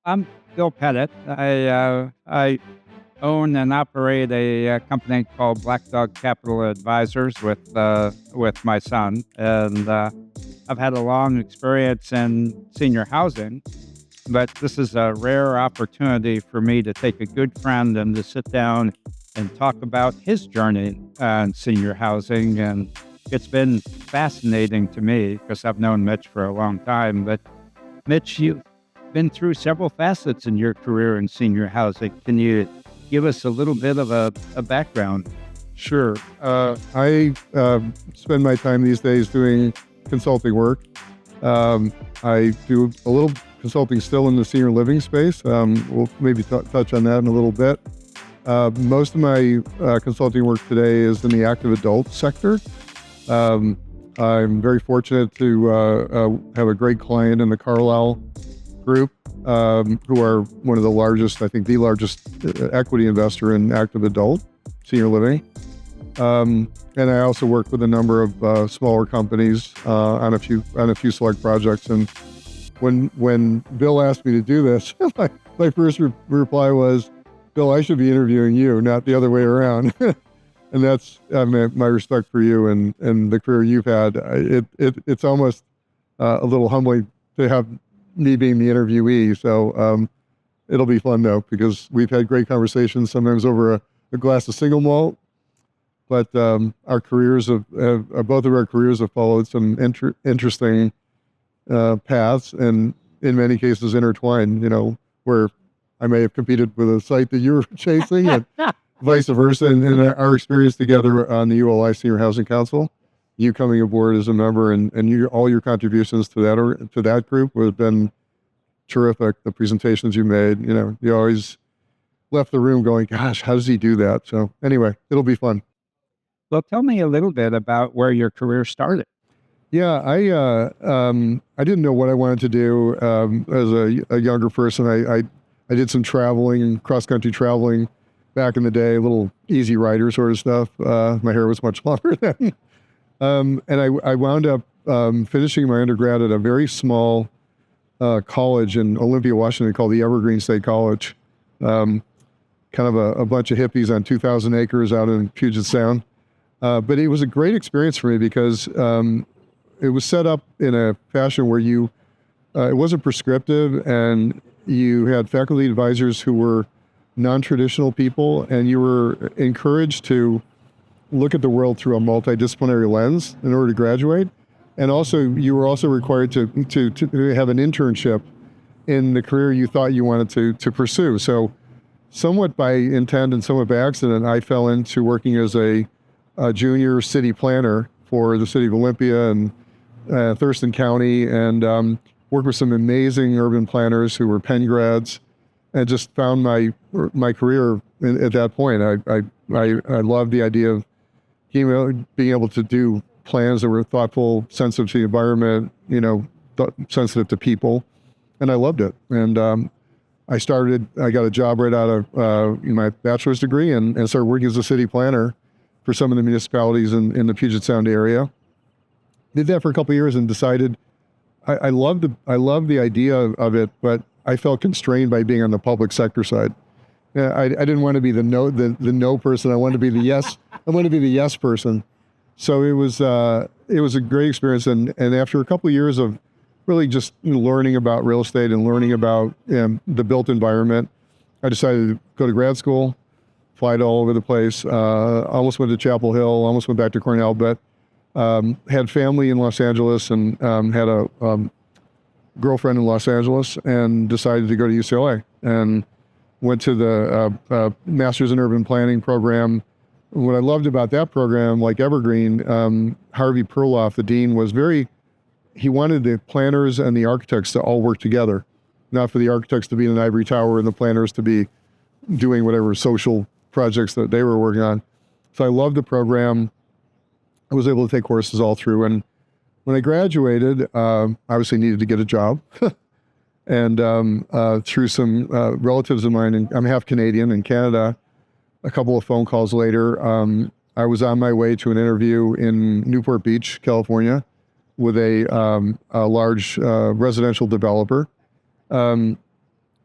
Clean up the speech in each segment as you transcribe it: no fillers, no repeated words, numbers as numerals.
I'm Bill Pettit. I own and operate a company called Black Dog Capital Advisors with my son, and I've had a long experience in senior housing. But this is a rare opportunity for me to take a good friend and to sit down and talk about his journey in senior housing. And it's been fascinating to me because I've known Mitch for a long time. But Mitch, you've been through several facets in your career in senior housing. Can you give us a little bit of a background? Sure. I spend my time these days doing consulting work. I do a little consulting still in the senior living space. We'll maybe touch on that in a little bit. Most of my consulting work today is in the active adult sector. I'm very fortunate to have a great client in the Carlisle group, who are one of the largest, I think the largest equity investor in active adult senior living. And I also work with a number of smaller companies on a few select projects. And when Bill asked me to do this, my first reply was, Bill, I should be interviewing you, not the other way around. And that's my respect for you and the career you've had. It's almost a little humbling to have me being the interviewee. So it'll be fun though, because we've had great conversations, sometimes over a glass of single malt. But our careers both of our careers have followed some interesting paths, and in many cases intertwined. Where I may have competed with a site that you were chasing, and vice versa. And our experience together on the ULI Senior Housing Council, you coming aboard as a member, and all your contributions to that group have been terrific. The presentations you made, you always left the room going, "Gosh, how does he do that?" So anyway, it'll be fun. Well, tell me a little bit about where your career started. Yeah, I didn't know what I wanted to do as a younger person. I did some traveling, cross country traveling back in the day, a little easy rider sort of stuff. My hair was much longer then. And I wound up finishing my undergrad at a very small college in Olympia, Washington, called the Evergreen State College. Kind of a bunch of hippies on 2,000 acres out in Puget Sound. But it was a great experience for me because it was set up in a fashion where it wasn't prescriptive, and you had faculty advisors who were non-traditional people, and you were encouraged to look at the world through a multidisciplinary lens in order to graduate. And also, you were also required to have an internship in the career you thought you wanted to pursue. So somewhat by intent and somewhat by accident, I fell into working as a junior city planner for the city of Olympia and Thurston County, and worked with some amazing urban planners who were Penn grads, and just found my career at that point. I loved the idea of being able to do plans that were thoughtful, sensitive to the environment, sensitive to people, and I loved it. And I got a job right out of my bachelor's degree, and started working as a city planner for some of the municipalities in the Puget Sound area. Did that for a couple of years and decided I loved the idea of it, but I felt constrained by being on the public sector side. Yeah, I didn't want to be the no person. I wanted to be the yes. I wanted to be the yes person. So it was a great experience. And after a couple of years of really just learning about real estate and learning about the built environment, I decided to go to grad school, fly all over the place. Almost went to Chapel Hill, almost went back to Cornell, but had family in Los Angeles and had a girlfriend in Los Angeles, and decided to go to UCLA and went to the Masters in Urban Planning program. What I loved about that program, like Evergreen, Harvey Perloff, the dean, he wanted the planners and the architects to all work together, not for the architects to be in an ivory tower and the planners to be doing whatever social projects that they were working on. So I loved the program. I was able to take courses all through. And when I graduated, obviously needed to get a job. And through some relatives of mine, and I'm half Canadian, in Canada, a couple of phone calls later, I was on my way to an interview in Newport Beach, California, with a large residential developer.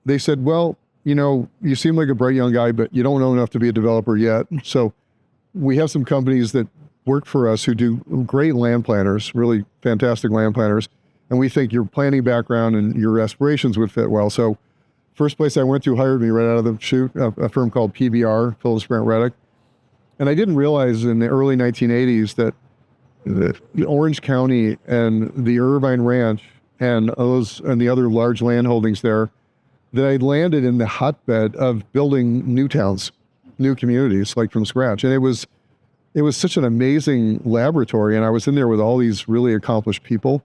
they said, well, you seem like a bright young guy, but you don't know enough to be a developer yet. So we have some companies that work for us who do great land planners, really fantastic land planners. And we think your planning background and your aspirations would fit well. So first place I went to hired me right out of the chute, a firm called PBR, Phillips Brant Reddick. And I didn't realize in the early 1980s that the Orange County and the Irvine Ranch and the other large land holdings there, that I'd landed in the hotbed of building new towns, new communities, like from scratch. And it was such an amazing laboratory. And I was in there with all these really accomplished people.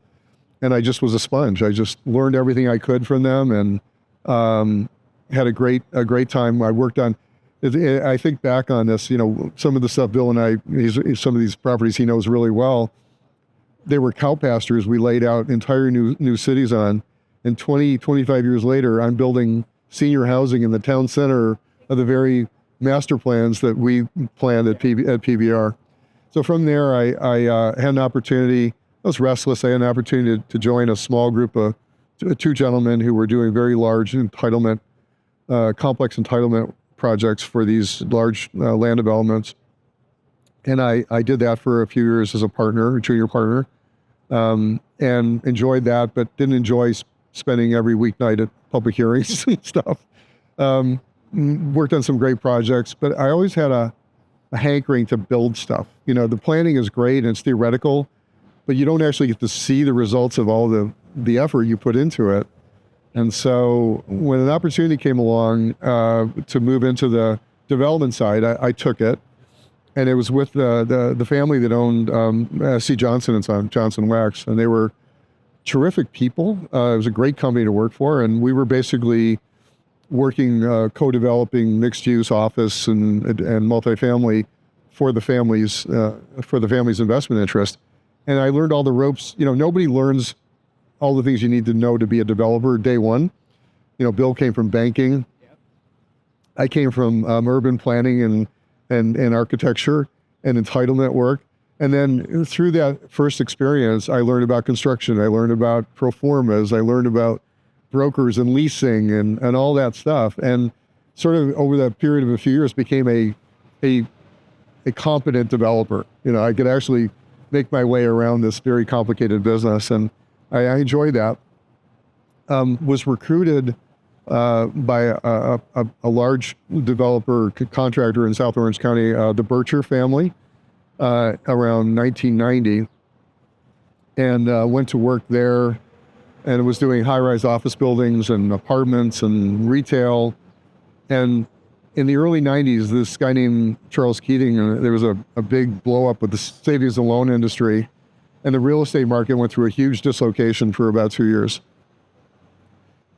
And I just was a sponge. I just learned everything I could from them, and had a great time. I worked on, I think back on this, some of the stuff Bill and some of these properties he knows really well, they were cow pastures we laid out entire new cities on. And 25 years later, I'm building senior housing in the town center of the very master plans that we planned at PBR. So from there, I had an opportunity. I was restless. I had an opportunity to join a small group of two gentlemen who were doing very large complex entitlement projects for these large land developments. And I did that for a few years as a junior partner, and enjoyed that, but didn't enjoy spending every weeknight at public hearings and stuff. Worked on some great projects, but I always had a hankering to build stuff. The planning is great and it's theoretical, but you don't actually get to see the results of all the effort you put into it. And so when an opportunity came along to move into the development side, I took it. And it was with the family that owned C. Johnson and Son, Johnson Wax, and they were terrific people. It was a great company to work for, and we were basically working, co-developing mixed-use office and multifamily for the family's investment interest. And I learned all the ropes. Nobody learns all the things you need to know to be a developer day one. Bill came from banking. Yep. I came from urban planning and architecture and entitlement work. And then through that first experience, I learned about construction. I learned about pro formas. I learned about brokers and leasing and all that stuff. And sort of over that period of a few years became a competent developer. I could actually make my way around this very complicated business. And I enjoyed that. Was recruited by a large developer contractor in South Orange County, the Bircher family, around 1990, and went to work there, and was doing high-rise office buildings and apartments and retail. And in the early 90s, this guy named Charles Keating, there was a big blow-up with the savings and loan industry, and the real estate market went through a huge dislocation for about 2 years.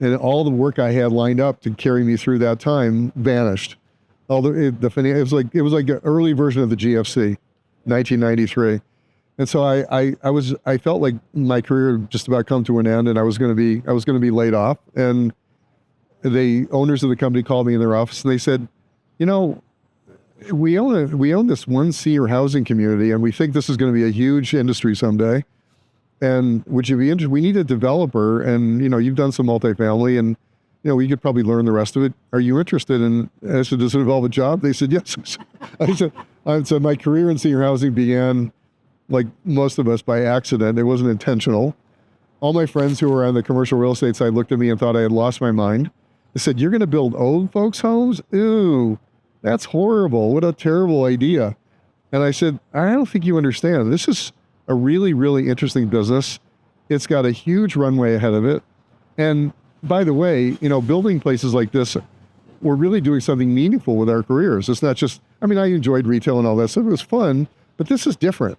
And all the work I had lined up to carry me through that time vanished. Although it was like an early version of the GFC, 1993. And so I felt like my career had just about come to an end, and I was going to be laid off. And the owners of the company called me in their office, and they said, we own this one senior housing community, and we think this is going to be a huge industry someday. And would you be interested? We need a developer, and you've done some multifamily, and we could probably learn the rest of it. Are you interested? And I said, does it involve a job? They said yes. I said my career in senior housing began, like most of us, by accident. It wasn't intentional. All my friends who were on the commercial real estate side looked at me and thought I had lost my mind. They said, "You're going to build old folks' homes? Ew, that's horrible. What a terrible idea." And I said, "I don't think you understand. This is a really, really interesting business. It's got a huge runway ahead of it. And by the way, building places like this, we're really doing something meaningful with our careers. It's not just, I enjoyed retail and all that stuff. It was fun, but this is different."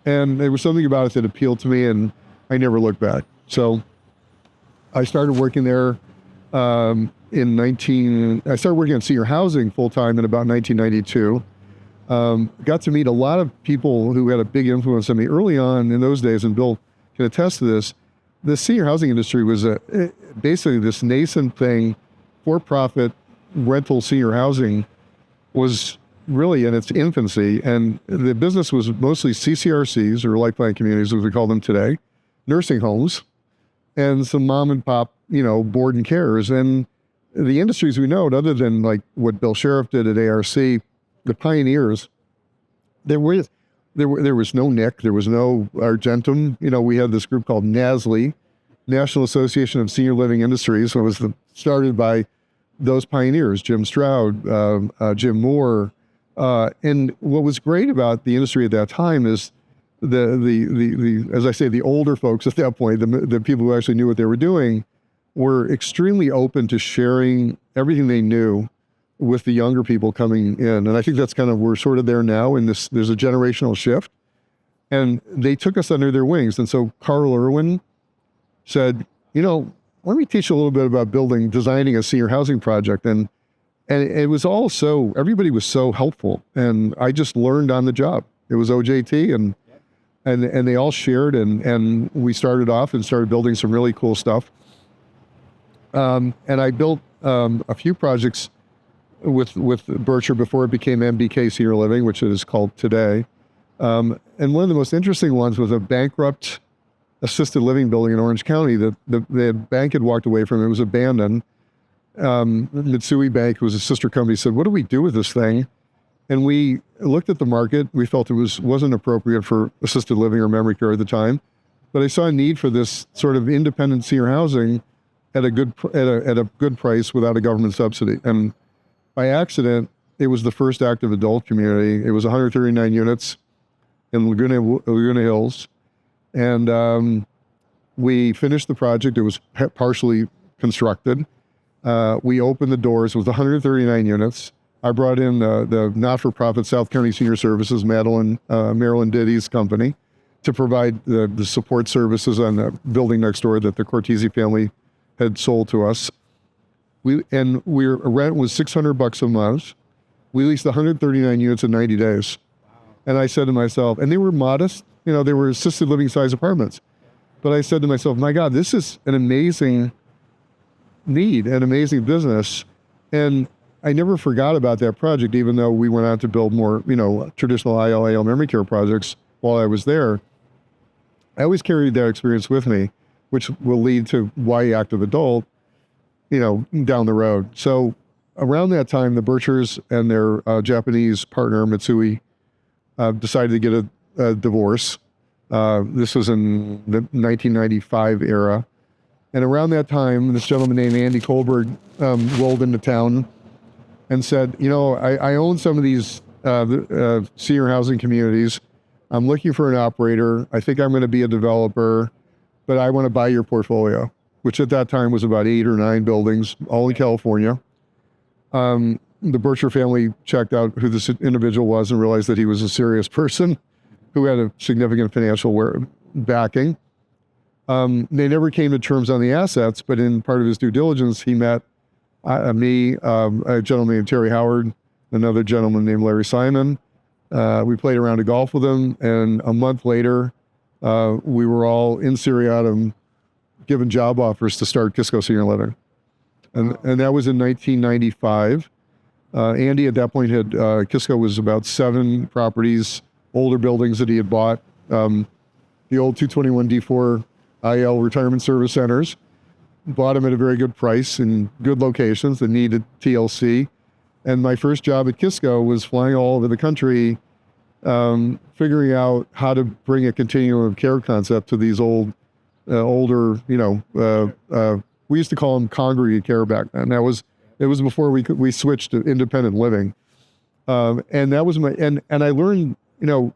And there was something about it that appealed to me, and I never looked back. So I started working there I started working on senior housing full-time in about 1992. Got to meet a lot of people who had a big influence on me early on in those days, and Bill can attest to this. The senior housing industry was basically this nascent thing. For-profit rental senior housing was really in its infancy, and the business was mostly CCRCs, or lifeline communities as we call them today, nursing homes, and some mom and pop, board and cares. And the industries we know, other than like what Bill Sheriff did at ARC, the pioneers, there was no NIC, there was no Argentum. We had this group called NASLI, National Association of Senior Living Industries. So it was started by those pioneers, Jim Stroud, Jim Moore. And what was great about the industry at that time is the as I say, the older folks at that point, the people who actually knew what they were doing, were extremely open to sharing everything they knew with the younger people coming in. And I think that's kind of, we're sort of there now in this, there's a generational shift. And they took us under their wings. And so Carl Irwin said, let me teach you a little bit about designing a senior housing project. And it was all everybody was so helpful. And I just learned on the job. It was OJT and they all shared and we started off and started building some really cool stuff. And I built a few projects with Berkshire before it became MBK Senior Living, which it is called today. And one of the most interesting ones was a bankrupt assisted living building in Orange County that the bank had walked away from. It was abandoned. Mitsui Bank, who was a sister company, said, "What do we do with this thing?" And we looked at the market. We felt it wasn't appropriate for assisted living or memory care at the time. But I saw a need for this sort of independent senior housing at a good price without a government subsidy. And by accident, it was the first active adult community. It was 139 units in Laguna Hills. And we finished the project. It was partially constructed. We opened the doors with 139 units. I brought in the not-for-profit South County Senior Services, Marilyn Diddy's company, to provide the support services on the building next door that the Cortese family had sold to us. Our rent was $600 a month. We leased 139 units in 90 days. And I said to myself, and they were modest, they were assisted living size apartments. But I said to myself, my God, this is an amazing need, an amazing business. And I never forgot about that project, even though we went out to build more, traditional IL memory care projects while I was there. I always carried that experience with me, which will lead to why active adult, down the road. So around that time, the Berkshires and their Japanese partner, Mitsui, decided to get a divorce. This was in the 1995 era. And around that time, this gentleman named Andy Kohlberg rolled into town and said, I own some of these senior housing communities. I'm looking for an operator. I think I'm going to be a developer, but I want to buy your portfolio, which at that time was about 8 or 9 buildings, all in California. The Berkshire family checked out who this individual was and realized that he was a serious person who had a significant financial backing. They never came to terms on the assets, but in part of his due diligence, he met me, a gentleman named Terry Howard, another gentleman named Larry Simon. We played a round of golf with him, and a month later, we were all in Seriatim given job offers to start Kisco Senior Living. And that was in 1995. Andy at that point had, Kisco was about 7 properties, older buildings that he had bought, the old 221D4 IL retirement service centers, bought them at a very good price in good locations that needed TLC. And my first job at Kisco was flying all over the country, figuring out how to bring a continuum of care concept to these older, we used to call them congregate care back then. It was before we switched to independent living. And that was and I learned, so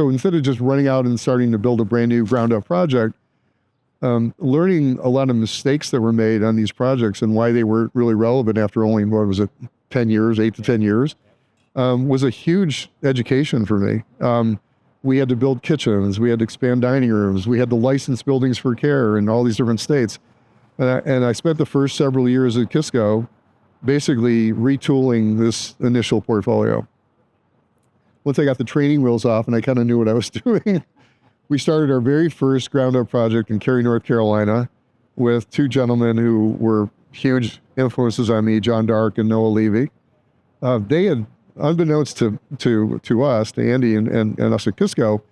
instead of just running out and starting to build a brand new ground up project, learning a lot of mistakes that were made on these projects and why they weren't really relevant after only, 10 years, 8 to 10 years, was a huge education for me. We had to build kitchens, we had to expand dining rooms, we had to license buildings for care in all these different states. And I spent the first several years at Kisco basically retooling this initial portfolio. Once I got the training wheels off and I kind of knew what I was doing, we started our very first ground up project in Cary, North Carolina, with 2 gentlemen who were huge influences on me, John Dark and Noah Levy. They had, unbeknownst to us, to Andy and us at Kisco,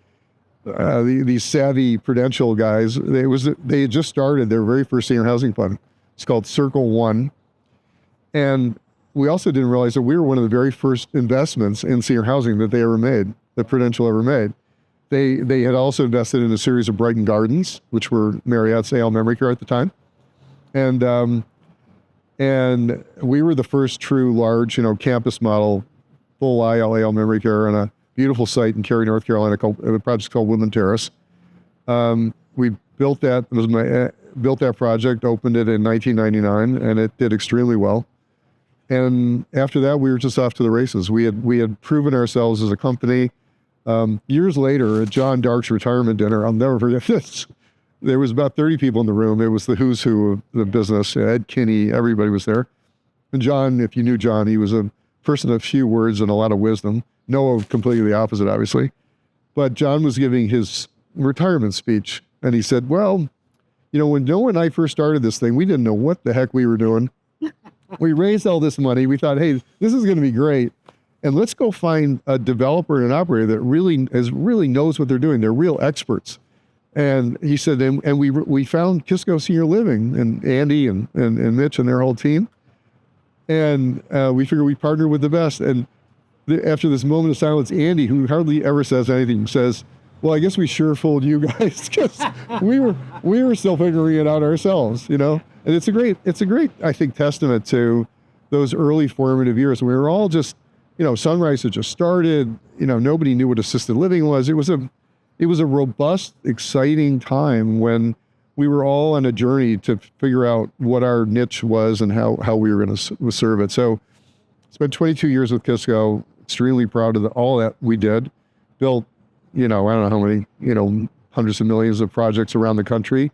these savvy Prudential guys, they had just started their very first senior housing fund. It's called Circle One. And we also didn't realize that we were one of the very first investments in senior housing that they ever made, that Prudential ever made. They had also invested in a series of Brighton Gardens, which were Marriott's AL memory care at the time. And we were the first true large, campus model, full AL memory care on a beautiful site in Cary, North Carolina, a project called Woodland Terrace. We built that. Built that project, opened it in 1999, and it did extremely well. And after that, we were just off to the races. We had proven ourselves as a company. Years later, at John Dark's retirement dinner, I'll never forget this. There was about 30 people in the room. It was the who's who of the business. Ed Kinney, everybody was there. And John, if you knew John, he was a person of few words and a lot of wisdom. Noah, completely the opposite, obviously. But John was giving his retirement speech, and he said, well, when Noah and I first started this thing, we didn't know what the heck we were doing. We raised all this money. We thought, hey, this is going to be great. And let's go find a developer and an operator that really knows what they're doing. They're real experts. And he said, and we found Kisco Senior Living and Andy and Mitch and their whole team. And we figured we'd partner with the best. And after this moment of silence, Andy, who hardly ever says anything, says, well, I guess we sure fooled you guys, because we were still figuring it out ourselves, And it's a great, I think, testament to those early formative years. We were all just, Sunrise had just started. Nobody knew what assisted living was. It was a robust, exciting time when we were all on a journey to figure out what our niche was and how we were going to serve it. So spent 22 years with Kisco. Extremely proud of all that we did. Built, I don't know how many, hundreds of millions of projects around the country.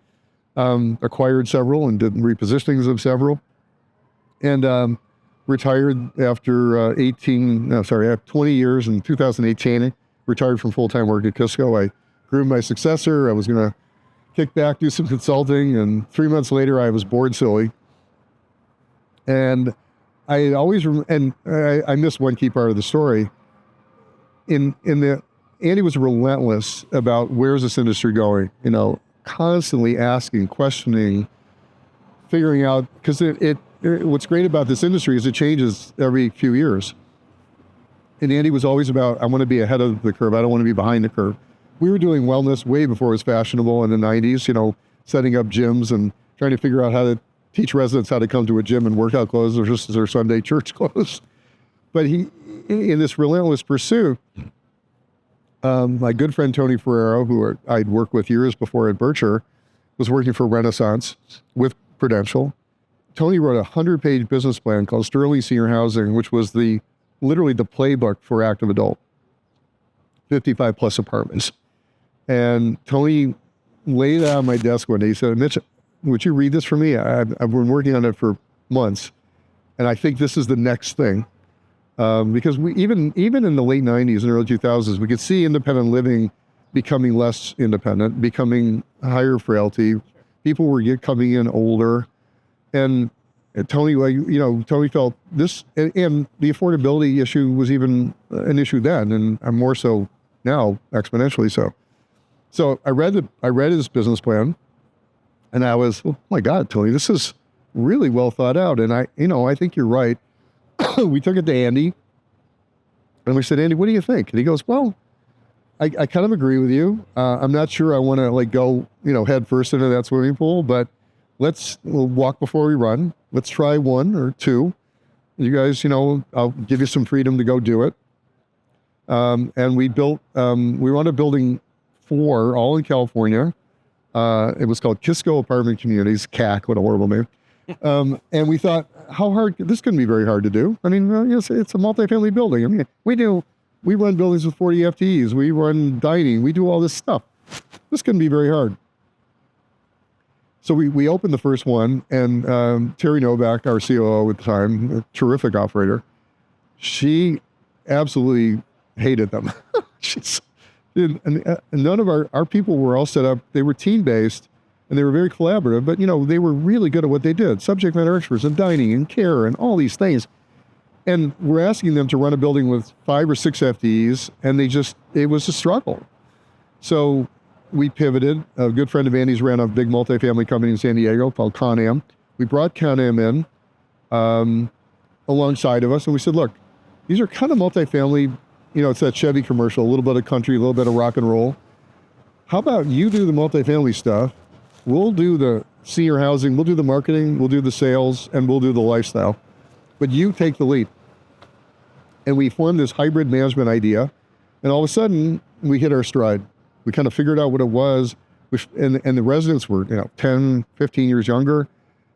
Acquired several and did repositionings of several. And retired after 20 years in 2018. Retired from full-time work at Kisco. I groomed my successor. I was going to kick back, do some consulting, and 3 months later, I was bored silly. And I always, I missed one key part of the story. Andy was relentless about where's this industry going, constantly asking, questioning, figuring out, because what's great about this industry is it changes every few years. And Andy was always about, I want to be ahead of the curve. I don't want to be behind the curve. We were doing wellness way before it was fashionable in the 90s, setting up gyms and trying to figure out how to teach residents how to come to a gym and workout clothes versus their Sunday church clothes. But he, in this relentless pursuit, my good friend Tony Ferrero, who I'd worked with years before at Berkshire, was working for Renaissance with Prudential. Tony wrote a 100-page business plan called Sterling Senior Housing, which was literally the playbook for active adult, 55 plus apartments. And Tony laid it on my desk one day. He said, Mitch, would you read this for me? I've been working on it for months, and I think this is the next thing. Because we even in the late 90s and early 2000s, we could see independent living becoming less independent, becoming higher frailty. People were coming in older. And Tony, Tony felt this, and the affordability issue was even an issue then, and I'm more so now, exponentially so. So I read his business plan, and I was, oh my God, Tony, this is really well thought out, and I think you're right. We took it to Andy, and we said, Andy, what do you think? And he goes, well, I kind of agree with you. I'm not sure I want to go, head first into that swimming pool, but we'll walk before we run. Let's try one or two. You guys, I'll give you some freedom to go do it. And we wound up building 4, all in California. It was called Kisco Apartment Communities, CAC, what a horrible name. And we thought, how hard, this couldn't be very hard to do. I mean, it's a multifamily building. I mean, we run buildings with 40 FTEs. We run dining. We do all this stuff. This couldn't be very hard. So we opened the first one, and Terry Novak, our COO at the time, a terrific operator, she absolutely hated them. None of our people were all set up. They were team-based, and they were very collaborative, but, they were really good at what they did. Subject matter experts in dining and care and all these things. And we're asking them to run a building with 5 or 6 FTEs, and it was a struggle. So we pivoted. A good friend of Andy's ran a big multifamily company in San Diego called Con Am. We brought Can-Am in alongside of us, and we said, look, these are kind of multifamily, it's that Chevy commercial, a little bit of country, a little bit of rock and roll. How about you do the multifamily stuff? We'll do the senior housing, we'll do the marketing, we'll do the sales, and we'll do the lifestyle. But you take the lead. And we formed this hybrid management idea, and all of a sudden, we hit our stride. We kind of figured out what it was, and the residents were 10, 15 years younger,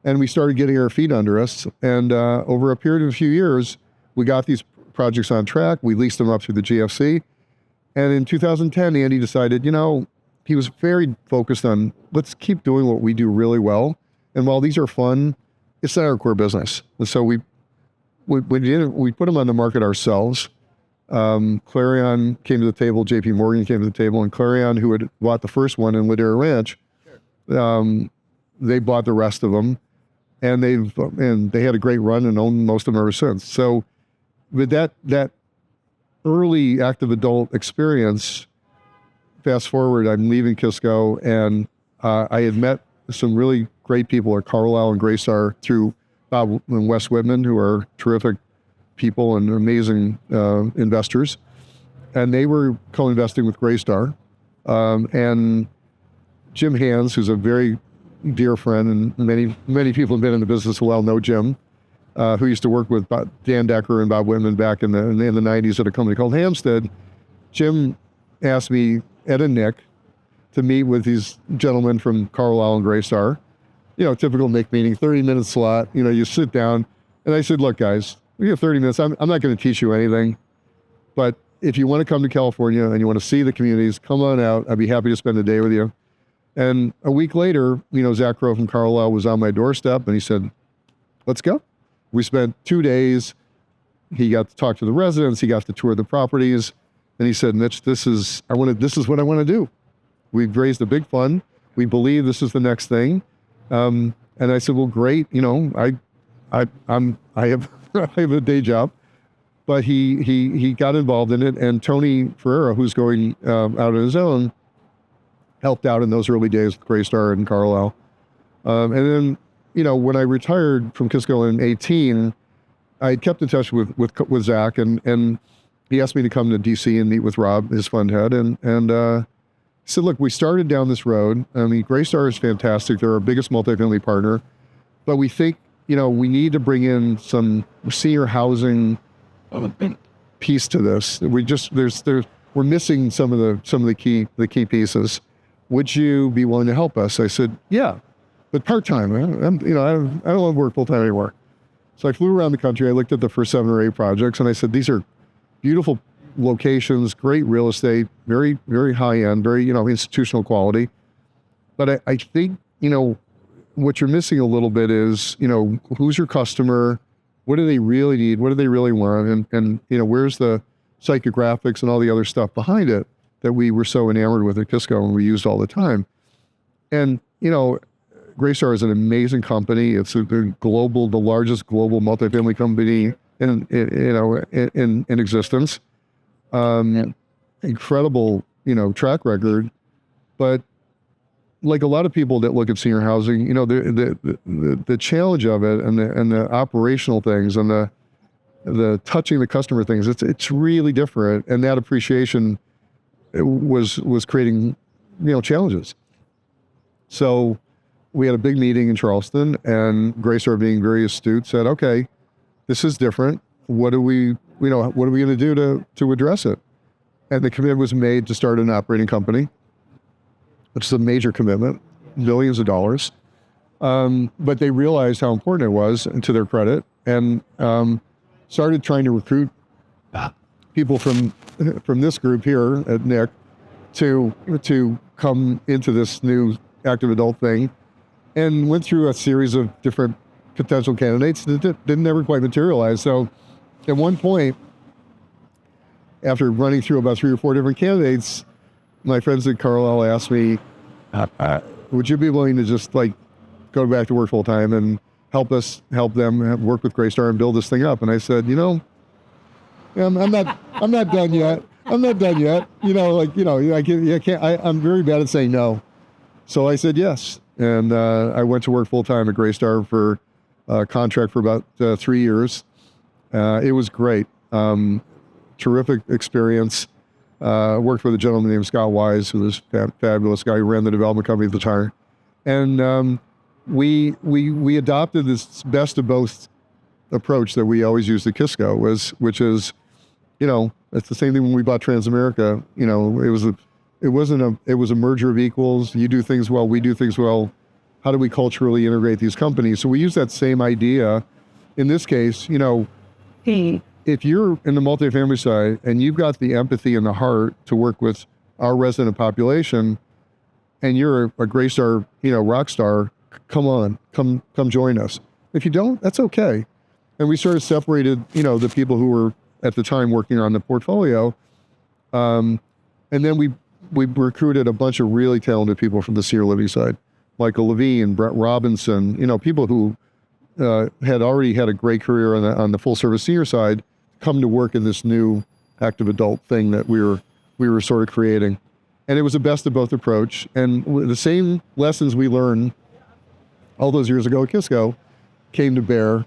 and we started getting our feet under us. And over a period of a few years, we got these projects on track. We leased them up through the GFC. And in 2010, Andy decided, he was very focused on, let's keep doing what we do really well. And while these are fun, it's not our core business. And so we put them on the market ourselves. Clarion came to the table, JP Morgan came to the table, and Clarion, who had bought the first one in Ladera Ranch, they bought the rest of them, and they had a great run and owned most of them ever since. So with that early active adult experience, fast forward, I'm leaving Kisco, and I had met some really great people at Carlisle and Graystar through Bob and Wes Whitman, who are terrific people and amazing investors. And they were co-investing with Graystar. And Jim Hands, who's a very dear friend, and many people have been in the business well know Jim, who used to work with Dan Decker and Bob Whitman back in the 90s at a company called Hampstead. Jim asked me, Ed and Nick, to meet with these gentlemen from Carlisle and Graystar. Typical Nick meeting, 30-minute slot. You sit down. And I said, look, guys, we have 30 minutes. I'm not going to teach you anything. But if you want to come to California and you want to see the communities, come on out. I'd be happy to spend a day with you. And a week later, Zach Crow from Carlisle was on my doorstep, and he said, let's go. We spent 2 days. He got to talk to the residents. He got to tour the properties. And he said, Mitch, this is what I want to do. We've raised a big fund. We believe this is the next thing. And I said, well, great. I have I have a day job, but he got involved in it. And Tony Ferreira, who's going out on his own, helped out in those early days with Graystar and Carlisle. And then, when I retired from Kisco in 2018, I kept in touch with Zach, and he asked me to come to DC and meet with Rob, his fund head, and he said, look, we started down this road. I mean, Graystar is fantastic. They're our biggest multifamily partner, but we think, we need to bring in some senior housing piece to this. We're missing some of the key pieces. Would you be willing to help us? I said, yeah, but part-time. I don't want to work full-time anymore. So I flew around the country. I looked at the first 7 or 8 projects, and I said, these are beautiful locations, great real estate, very, very high-end, very, institutional quality. But I think, what you're missing a little bit is, who's your customer? What do they really need? What do they really want? And where's the psychographics and all the other stuff behind it that we were so enamored with at Kisco and we used all the time? And, Graystar is an amazing company. It's the largest global multifamily company in existence. Incredible, track record. But like a lot of people that look at senior housing, the challenge of it and the operational things and the touching the customer things, it's really different. And that appreciation was creating, challenges. So we had a big meeting in Charleston, and Graystar, being very astute, said, okay, this is different. What are we going to do to address it? And the commitment was made to start an operating company, which is a major commitment, millions of dollars. But they realized how important it was, and to their credit, and started trying to recruit people from this group here at Nick to come into this new active adult thing, and went through a series of different potential candidates that didn't ever quite materialize. So at one point, after running through about 3 or 4 different candidates, my friends at Carlisle asked me, would you be willing to just go back to work full time and help them work with Graystar and build this thing up? And I said, I'm not done yet. I'm not done yet. I'm very bad at saying no. So I said yes. And I went to work full-time at Graystar for a contract for about 3 years. It was great. Terrific experience. Worked with a gentleman named Scott Wise, who was a fabulous guy who ran the development company at the time. And we adopted this best of both approach that we always used at Kisco, which is, it's the same thing when we bought Transamerica. It was a merger of equals. You do things well, we do things well. How do we culturally integrate these companies? So we use that same idea. In this case, if you're in the multifamily side and you've got the empathy and the heart to work with our resident population, and you're a Graystar, rock star, come join us. If you don't, that's okay. And we sort of separated, the people who were at the time working on the portfolio. And then we recruited a bunch of really talented people from the senior living side, Michael Levine, Brett Robinson, people who had already had a great career on the full service senior side, come to work in this new active adult thing that we were sort of creating. And it was a best of both approach. And the same lessons we learned all those years ago at Kisco came to bear.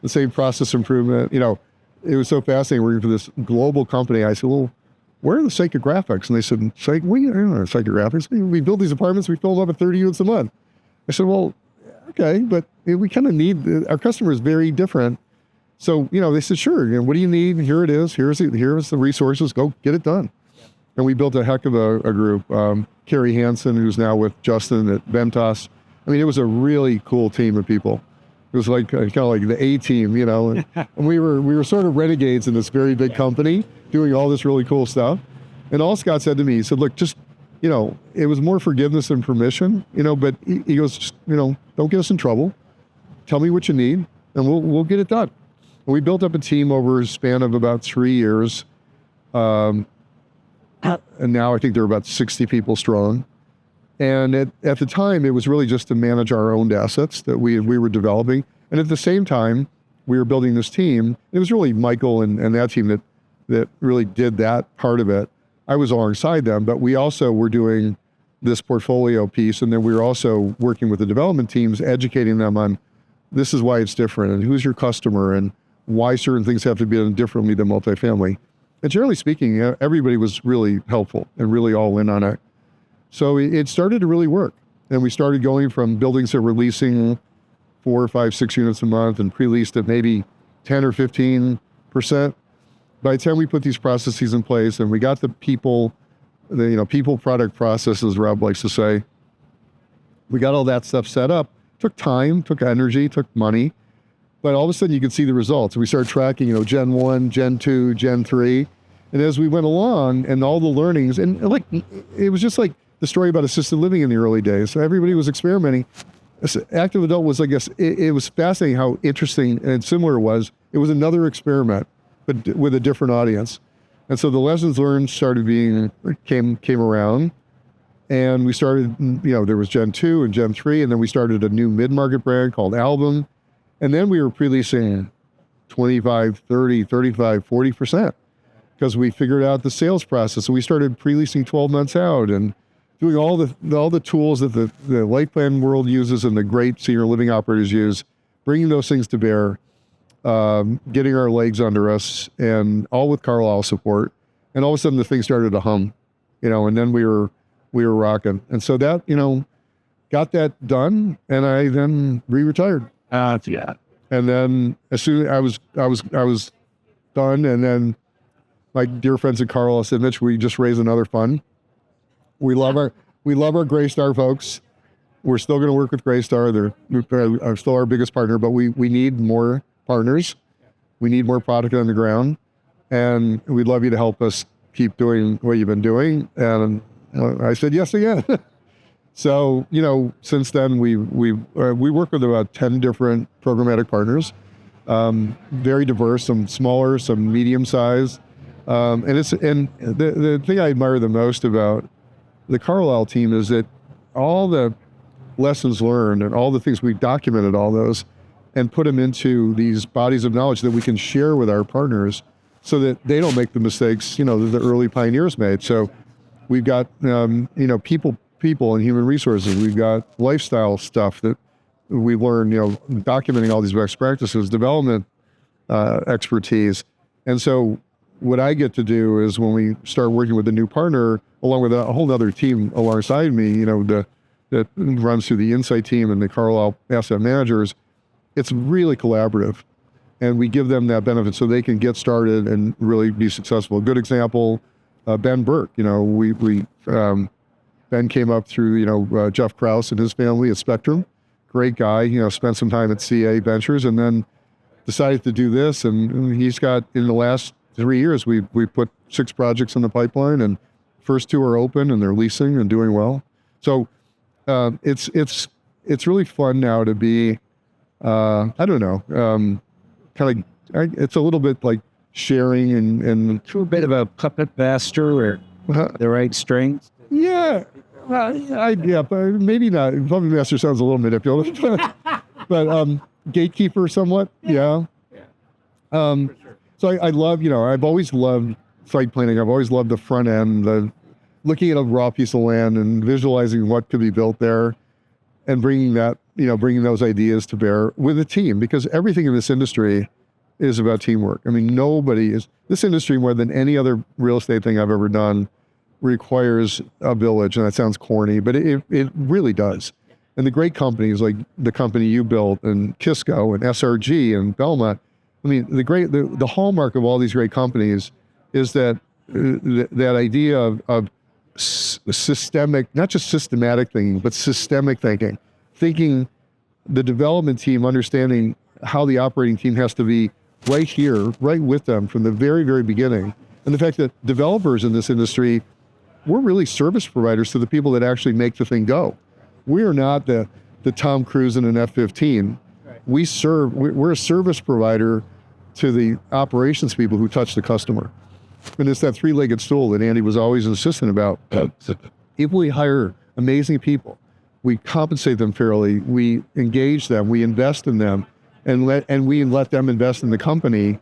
The same process improvement. It was so fascinating working for this global company. I said, well, where are the psychographics? And they said, we don't know psychographics. We build these apartments, we fill them up at 30 units a month. I said, well, okay, but we kind of need, our customer is very different. So, they said, sure, what do you need? Here it is. Here's the resources. Go get it done. And we built a heck of a group. Carrie Hansen, who's now with Justin at Ventas. I mean, it was a really cool team of people. It was like kind of like the A team, and we were sort of renegades in this very big company doing all this really cool stuff. And all Scott said to me, he said, look, just, it was more forgiveness than permission, but he goes, don't get us in trouble. Tell me what you need and we'll get it done. And we built up a team over a span of about 3 years. And now I think they're about 60 people strong. And at the time, it was really just to manage our own assets that we were developing. And at the same time, we were building this team. It was really Michael and that team that really did that part of it. I was alongside them, but we also were doing this portfolio piece. And then we were also working with the development teams, educating them on this is why it's different and who's your customer and why certain things have to be done differently than multifamily. And generally speaking, everybody was really helpful and really all in on it. So it started to really work. And we started going from buildings that were leasing 4, 5, 6 units a month and pre-leased at maybe 10 or 15%. By the time we put these processes in place and we got the people, people, product, processes, Rob likes to say, we got all that stuff set up. Took time, took energy, took money. But all of a sudden you could see the results. We started tracking, Gen 1, Gen 2, Gen 3. And as we went along and all the learnings, and it was just like the story about assisted living in the early days. So everybody was experimenting. Active adult was, I guess, it was fascinating how interesting and similar it was. It was another experiment, but with a different audience. And so the lessons learned came around. And we started, there was Gen 2 and Gen 3, and then we started a new mid-market brand called Album. And then we were pre-leasing 25, 30, 35, 40%. Because we figured out the sales process. So we started pre-leasing 12 months out and doing all the tools that the life plan world uses and the great senior living operators use, bringing those things to bear, getting our legs under us, and all with Carlisle support. And all of a sudden the thing started to hum, and then we were rocking. And so that, got that done, and I then re-retired. Yeah. And then as soon as I was done, and then my dear friends at Carlisle said, Mitch, we just raised another fund. We love our Graystar folks. We're still going to work with Graystar. They're still our biggest partner, but we need more partners. We need more product on the ground, and we'd love you to help us keep doing what you've been doing. And I said yes again. So since then we work with about 10 different programmatic partners, very diverse, some smaller, some medium size. And the thing I admire the most about the Carlisle team is that all the lessons learned and all the things we documented, all those, and put them into these bodies of knowledge that we can share with our partners so that they don't make the mistakes, that the early pioneers made. So we've got, people people and human resources. We've got lifestyle stuff that we learn, documenting all these best practices, development expertise. And so what I get to do is when we start working with a new partner, along with a whole other team alongside me, that runs through the Insight team and the Carlisle asset managers, it's really collaborative. And we give them that benefit so they can get started and really be successful. A good example, Ben Burke. Ben came up through, Jeff Krause and his family at Spectrum. Great guy, spent some time at CA Ventures and then decided to do this. And he's got, in the last 3 years, we put 6 projects in the pipeline, and first 2 are open and they're leasing and doing well. So it's really fun now to be, it's a little bit like sharing and A bit of a puppet master or the right strings. Yeah. But maybe not. Puppet master sounds a little manipulative, but gatekeeper somewhat. Yeah. So I love, I've always loved site planning. I've always loved the front end, looking at a raw piece of land and visualizing what could be built there and bringing those ideas to bear with a team, because everything in this industry is about teamwork. I mean, this industry more than any other real estate thing I've ever done requires a village, and that sounds corny, but it really does. And the great companies like the company you built and Kisco and SRG and Belmont, I mean, the hallmark of all these great companies is that idea of systemic, not just systematic thinking, but systemic thinking the development team understanding how the operating team has to be right here, right with them from the very, very beginning. And the fact that developers in this industry, we're really service providers to the people that actually make the thing go. We are not the Tom Cruise in an F-15. We're a service provider to the operations people who touch the customer. And it's that 3-legged stool that Andy was always insistent about. If we hire amazing people, we compensate them fairly, we engage them, we invest in them, and we let them invest in the company.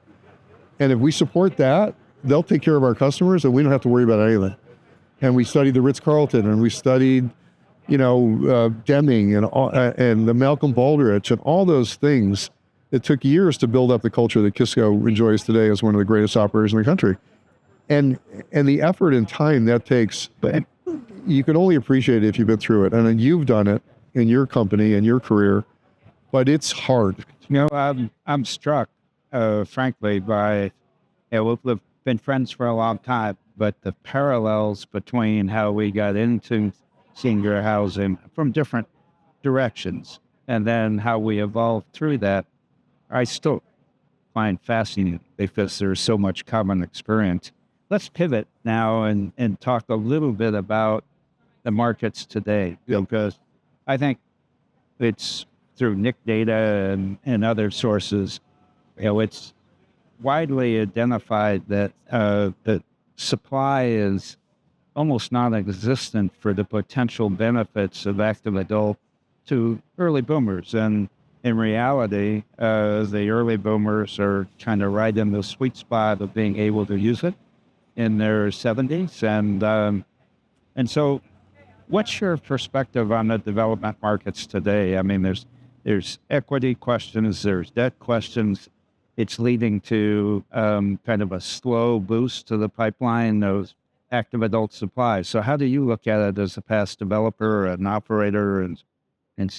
And if we support that, they'll take care of our customers and we don't have to worry about anything. And we studied the Ritz-Carlton, and we studied, Deming and the Malcolm Baldrige and all those things. It took years to build up the culture that Kisco enjoys today as one of the greatest operators in the country. And the effort and time that takes, you can only appreciate it if you've been through it. And you've done it in your company and your career, but it's hard. I'm struck, frankly, by, we've been friends for a long time, but the parallels between how we got into senior housing from different directions and then how we evolved through that, I still find fascinating because there's so much common experience. Let's pivot now and talk a little bit about the markets today, because I think it's through NIC data and other sources, it's widely identified that the supply is almost non-existent for the potential benefits of active adult to early boomers. And in reality, the early boomers are kind of right in the sweet spot of being able to use it in their 70s. And so what's your perspective on the development markets today? I mean, there's equity questions, there's debt questions. It's leading to kind of a slow boost to the pipeline of active adult supply. So how do you look at it as a past developer, an operator, and an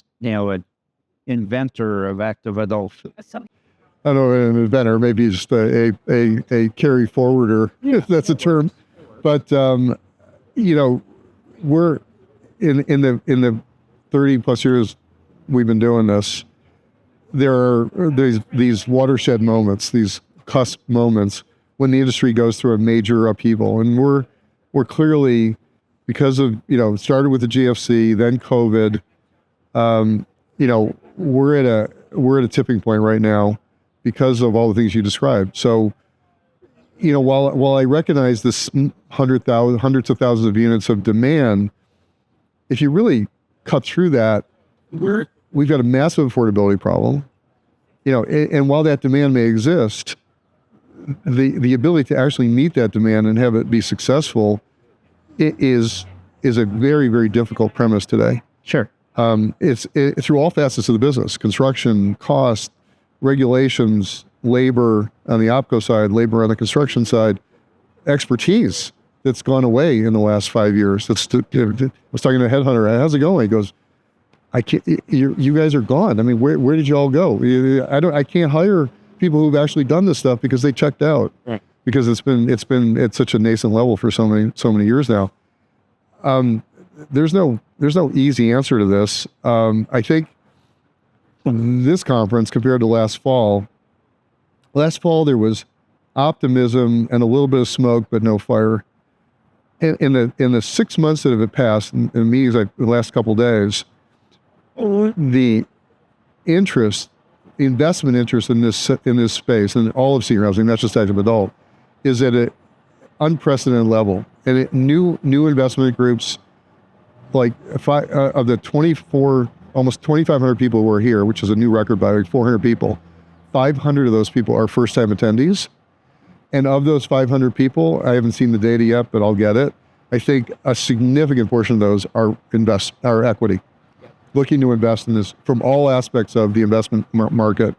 inventor of active adult? I don't know, an inventor, maybe just a carry forwarder, if that's a term. But we're in the 30 plus years we've been doing this. There are these watershed moments, these cusp moments when the industry goes through a major upheaval, and we're clearly, because of it started with the GFC, then COVID. We're at a tipping point right now because of all the things you described. So, while I recognize this hundreds of thousands of units of demand, if you really cut through that, we've got a massive affordability problem. And while that demand may exist, the ability to actually meet that demand and have it be successful, it's is a very, very difficult premise today. Sure. It's through all facets of the business: construction, cost, regulations, labor on the OpCo side, labor on the construction side, expertise that's gone away in the last 5 years. I was talking to a headhunter. How's it going? He goes, I can't. You guys are gone. I mean, where did you all go? I can't hire people who've actually done this stuff because they checked out. Right. Because it's been at such a nascent level for so many years now. There's no easy answer to this. I think this conference compared to last fall there was optimism and a little bit of smoke, but no fire. In the 6 months that have passed, in meetings the last couple of days, the investment interest in this space, and all of senior housing, not just active adult, is at an unprecedented level. And new investment groups, like of the 24, almost 2,500 people who are here, which is a new record by like 400 people, 500 of those people are first-time attendees. And of those 500 people, I haven't seen the data yet, but I'll get it. I think a significant portion of those are equity, looking to invest in this from all aspects of the investment market.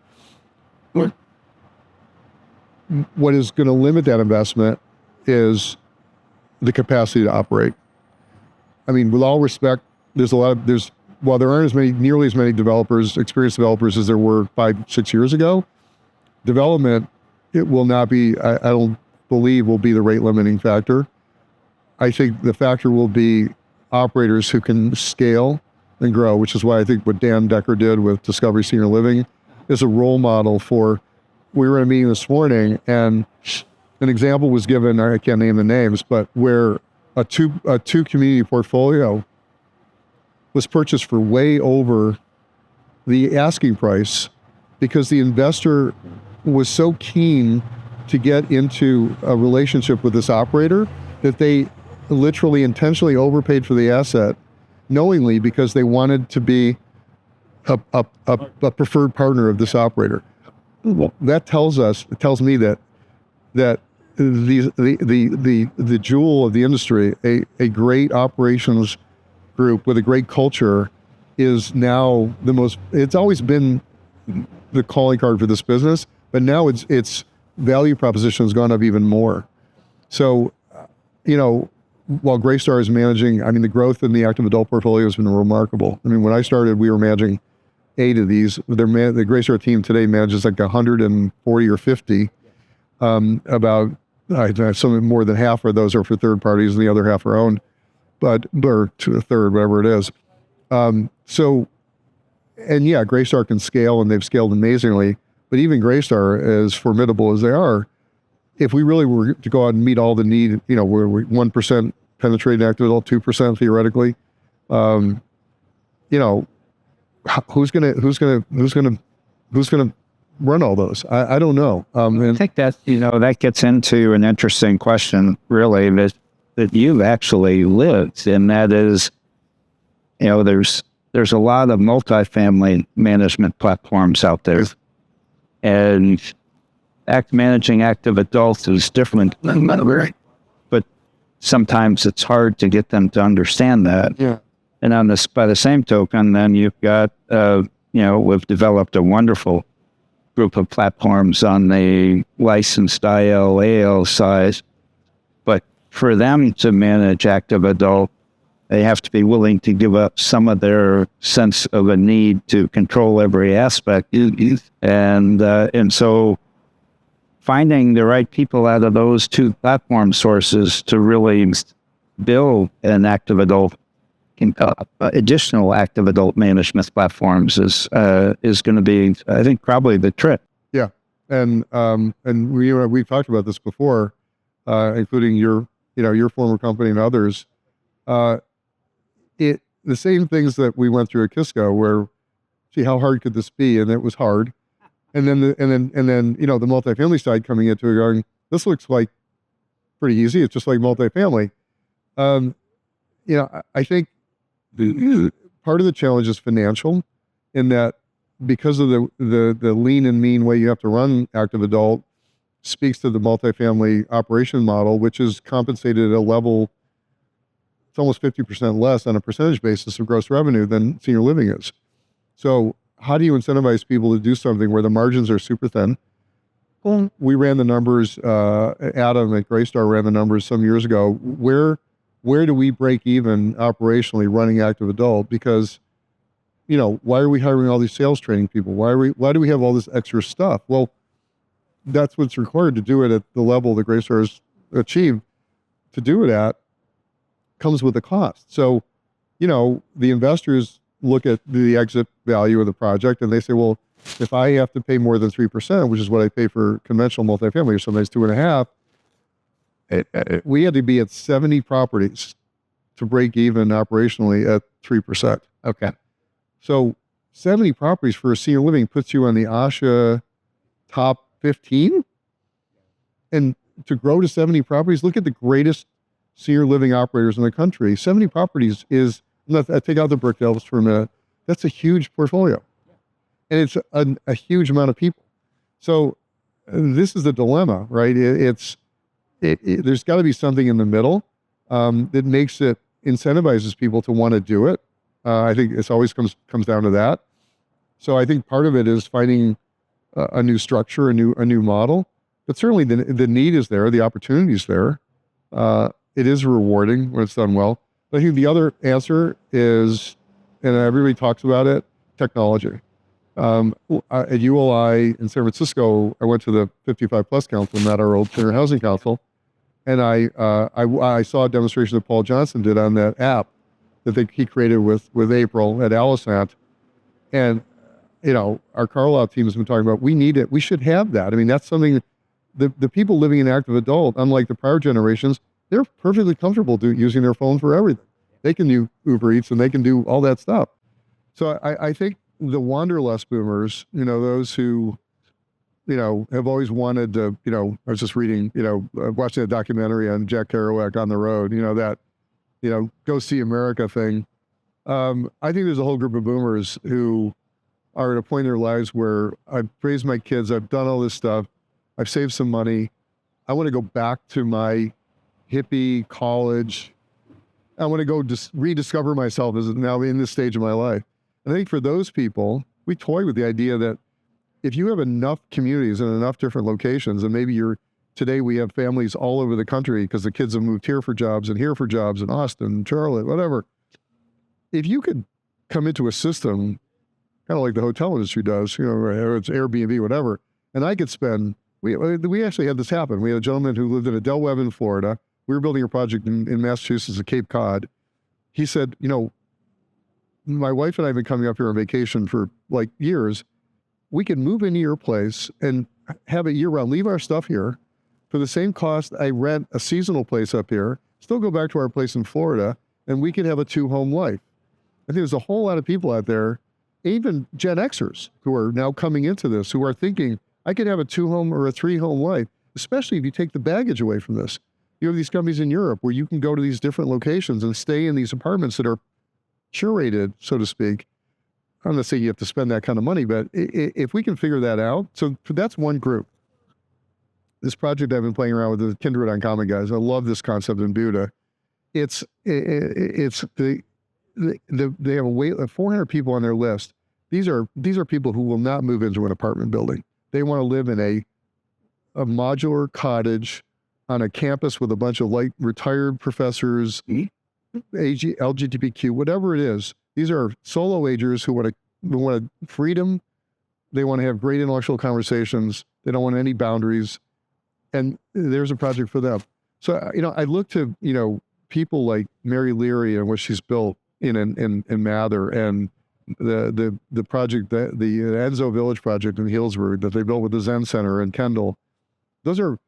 What is going to limit that investment is the capacity to operate. I mean, with all respect, while there aren't nearly as many experienced developers as there were 5-6 years ago, development, it will not be, I don't believe will be the rate limiting factor. I think the factor will be operators who can scale and grow, which is why I think what Dan Decker did with Discovery Senior Living is a role model for. We were in a meeting this morning, and an example was given, I can't name the names, but where a two community portfolio was purchased for way over the asking price because the investor was so keen to get into a relationship with this operator that they literally intentionally overpaid for the asset knowingly because they wanted to be a preferred partner of this operator. That tells me that the jewel of the industry, a great operations group with a great culture, is now it's always been the calling card for this business, but now its value proposition has gone up even more. So, while Greystar is managing, I mean, the growth in the active adult portfolio has been remarkable. I mean, when I started, we were managing 8 of these. The Greystar team today manages like 140 or 50. About some more than half of those are for third parties, and the other half are owned, or to a third, whatever it is. Greystar can scale, and they've scaled amazingly. But even Greystar, as formidable as they are, if we really were to go out and meet all the need, we're 1% penetrating active adult, 2% theoretically. Who's gonna run all those? I don't know. I think that that gets into an interesting question, really, that you've actually lived, and that is, there's a lot of multifamily management platforms out there, and managing active adults is different, but sometimes it's hard to get them to understand that. Yeah. And by the same token, then you've got, we've developed a wonderful group of platforms on the licensed IL, AL side, but for them to manage active adult, they have to be willing to give up some of their sense of a need to control every aspect. And so finding the right people out of those two platform sources to really build an active adult, additional active adult management platforms is going to be, I think, probably the trick. Yeah, and we've talked about this before, including your former company and others. The same things that we went through at Kisco, where, see, how hard could this be? And it was hard. And then the multifamily side coming into it, going, this looks like pretty easy. It's just like multifamily. I think part of the challenge is financial, in that because of the lean and mean way you have to run active adult, speaks to the multifamily operation model, which is compensated at a level it's almost 50% less on a percentage basis of gross revenue than senior living is. So how do you incentivize people to do something where the margins are super thin? Well, we ran the numbers, Adam at Greystar ran the numbers some years ago. Where do we break even operationally running active adult? Because, why are we hiring all these sales training people? Why do we have all this extra stuff? Well, that's what's required to do it at the level that Greystar has achieved. To do it at comes with a cost. So, the investors look at the exit value of the project and they say, well, if I have to pay more than 3%, which is what I pay for conventional multifamily, or sometimes 2.5%, we had to be at 70 properties to break even operationally at 3%. Okay. So 70 properties for a senior living puts you on the ASHA top 15. And to grow to 70 properties, look at the greatest senior living operators in the country. 70 properties is, I take out the brick devils for a minute, that's a huge portfolio. And it's a huge amount of people. So this is the dilemma, right? There's got to be something in the middle that makes it, incentivizes people to want to do it. I think it's always comes down to that. So I think part of it is finding a new structure, a new model. But certainly the need is there, the opportunity is there. It is rewarding when it's done well. But I think the other answer is, and everybody talks about it, technology. At ULI in San Francisco, I went to the 55 Plus Council, not our old Senior Housing Council, and I saw a demonstration that Paul Johnson did on that app that he created with April at Alisant. And, our Carlisle team has been talking about, we need it. We should have that. I mean, that's something, the people living in active adult, unlike the prior generations, they're perfectly comfortable using their phone for everything. They can do Uber Eats and they can do all that stuff. So I think the wanderlust boomers, those who, have always wanted to, I was just reading, watching a documentary on Jack Kerouac On the Road, that, go see America thing. I think there's a whole group of boomers who are at a point in their lives where I've raised my kids, I've done all this stuff, I've saved some money. I want to go back to my hippie college. I want to go rediscover myself as now in this stage of my life. And I think for those people, we toy with the idea that if you have enough communities in enough different locations, and maybe today we have families all over the country because the kids have moved here for jobs and here for jobs in Austin, Charlotte, whatever. If you could come into a system, kind of like the hotel industry does, it's Airbnb, whatever, and I could spend, we actually had this happen. We had a gentleman who lived in Del Webb in Florida. We were building a project in Massachusetts at Cape Cod. He said, my wife and I have been coming up here on vacation for like years. We can move into your place and have it year round, leave our stuff here for the same cost I rent a seasonal place up here, still go back to our place in Florida, and we can have a 2-home life. I think there's a whole lot of people out there, even Gen Xers who are now coming into this, who are thinking, I could have a 2-home or a 3-home life, especially if you take the baggage away from this. You have these companies in Europe where you can go to these different locations and stay in these apartments that are curated, so to speak. I'm not saying you have to spend that kind of money, but if we can figure that out, so that's one group. This project I've been playing around with the Kindred Uncommon guys. I love this concept in Buda. They have a wait of 400 people on their list. These are people who will not move into an apartment building. They want to live in a modular cottage on a campus with a bunch of retired professors, LGBTQ, whatever it is. These are solo agers who want freedom. They want to have great intellectual conversations. They don't want any boundaries. And there's a project for them. So, I look to, people like Mary Leary and what she's built in Mather, and the project, the Enzo Village project in Healdsburg that they built with the Zen Center in Kendall. Those are,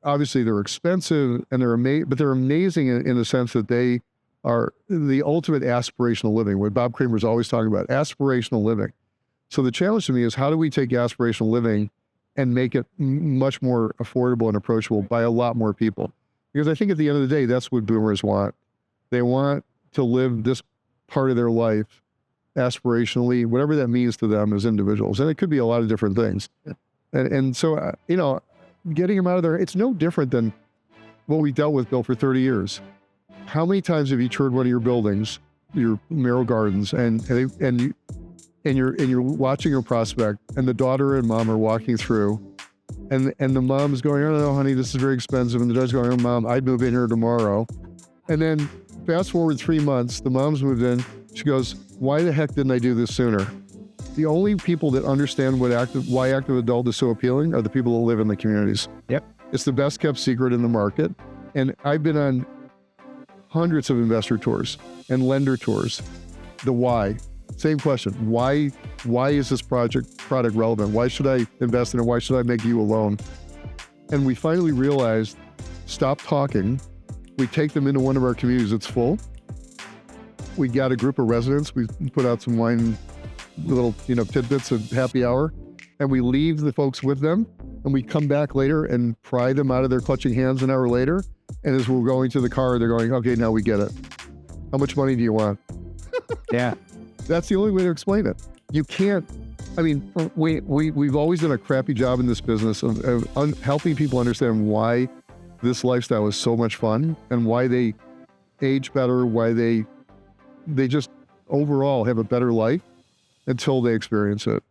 obviously they're expensive and but they're amazing in the sense that they are the ultimate aspirational living, what Bob Kramer's always talking about, aspirational living. So the challenge to me is, how do we take aspirational living and make it much more affordable and approachable by a lot more people? Because I think at the end of the day, that's what boomers want. They want to live this part of their life aspirationally, whatever that means to them as individuals. And it could be a lot of different things. And so, getting them out of there, it's no different than what we dealt with, Bill, for 30 years. how many times have you toured one of your buildings, your Merrill Gardens, and you're watching a prospect, and the daughter and mom are walking through, and the mom's going, "Oh no, honey, this is very expensive," and the daughter's going, "Oh, mom, I'd move in here tomorrow." And then fast forward 3 months, the mom's moved in. She goes, "Why the heck didn't I do this sooner?" The only people that understand why active adult is so appealing are the people that live in the communities. Yep. It's the best kept secret in the market. And I've been on hundreds of investor tours and lender tours. The why. Same question. Why is this product relevant? Why should I invest in it? Why should I make you a loan? And we finally realized, stop talking. We take them into one of our communities that's full. We got a group of residents. We put out some wine, little tidbits of happy hour, and we leave the folks with them, and we come back later and pry them out of their clutching hands an hour later. And as we're going to the car, they're going, "Okay, now we get it. How much money do you want?" Yeah. That's the only way to explain it. You can't. I mean, we've always done a crappy job in this business of helping people understand why this lifestyle is so much fun and why they age better, why they just overall have a better life until they experience it.